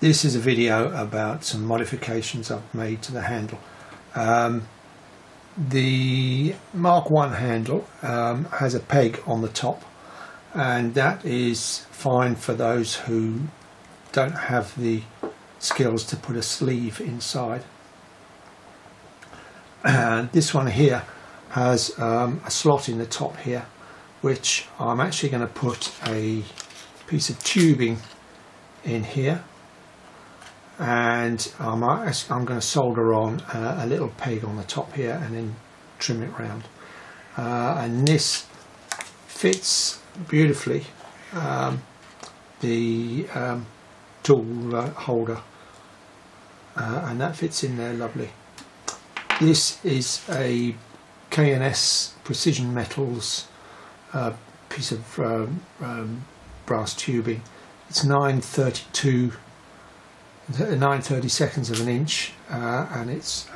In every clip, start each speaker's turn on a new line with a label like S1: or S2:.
S1: This is a video about some modifications I've made to the handle. The Mark 1 handle has a peg on the top, and that is fine for those who don't have the skills to put a sleeve inside. And this one here has a slot in the top here, which I'm actually going to put a piece of tubing in here, and I'm going to solder on a little peg on the top here and then trim it round, and this fits beautifully the tool holder, and that fits in there lovely. This is a K&S Precision Metals piece of brass tubing. It's 9/32 of an inch, and it's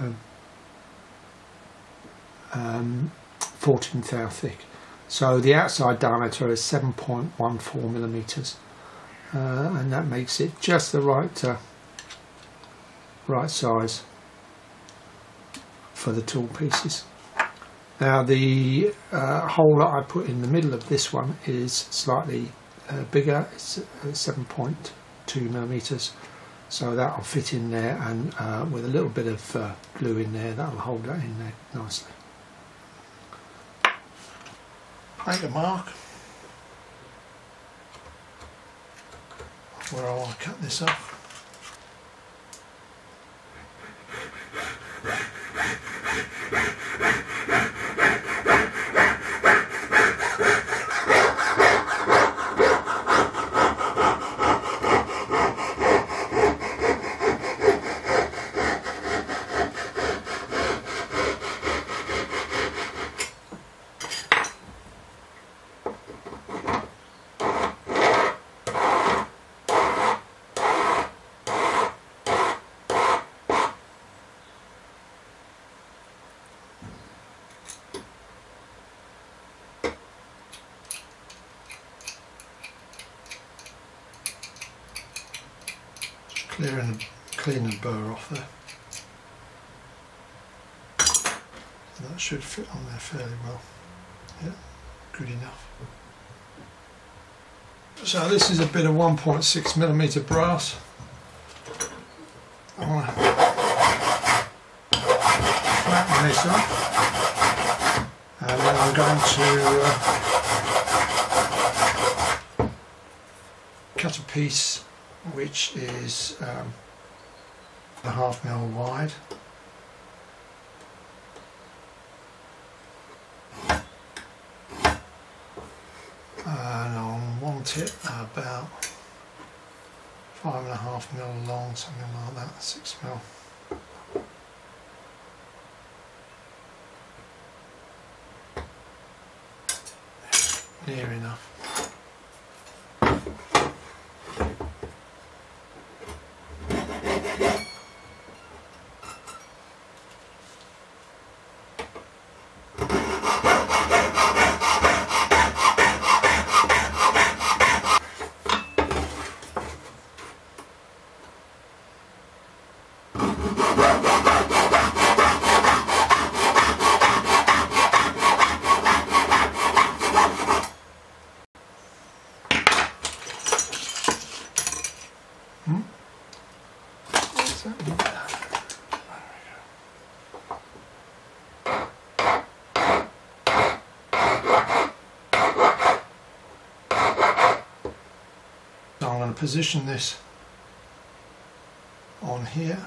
S1: 14 thou thick. So the outside diameter is 7.14 millimeters, and that makes it just the right size for the tool pieces. Now the hole that I put in the middle of this one is slightly bigger. It's 7.2 millimeters, so that'll fit in there, and with a little bit of glue in there, that'll hold that in there nicely. Make a mark where I want to cut this off. Clean the burr off there. And that should fit on there fairly well. Yeah, good enough. So this is a bit of 1.6 millimeter brass. I want to flatten this up, and then I'm going to cut a piece which is a 1/2 mil wide. And I want it about 5.5 mil long, something like that, 6 mil. Near enough. So I'm going to position this on here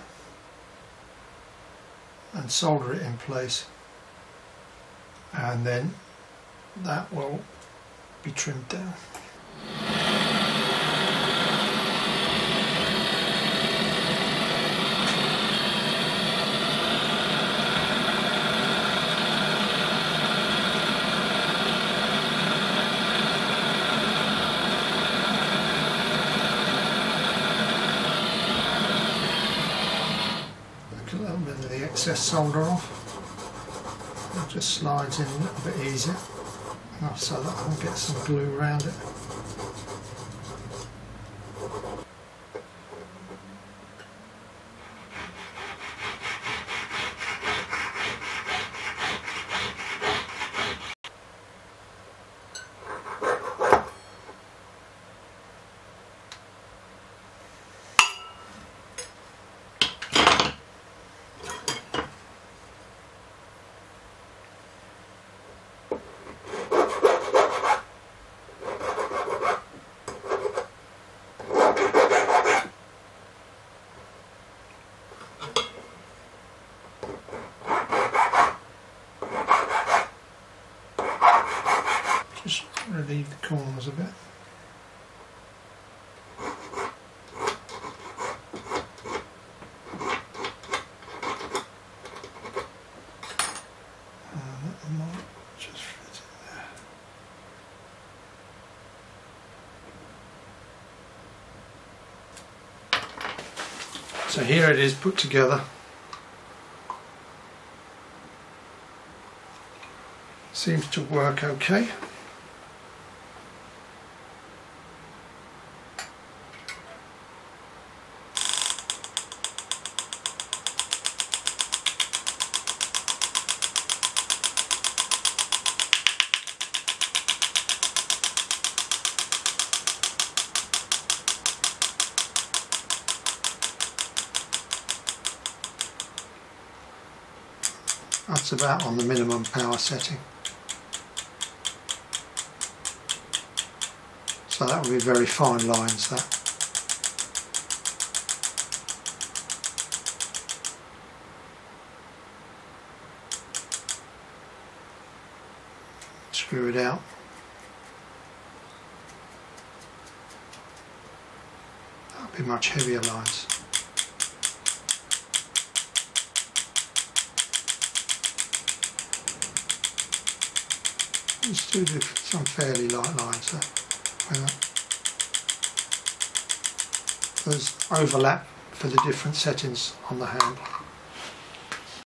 S1: and solder it in place, and then that will be trimmed down. Excess solder off. It just slides in a little bit easier, so that I can get some glue around it. corners a bit. That might just fit in there. So here it is put together. Seems to work okay. That's about on the minimum power setting. So that would be very fine lines, that. Screw it out. That would be much heavier lines. Let's do some fairly light lines there. There's overlap for the different settings on the handle.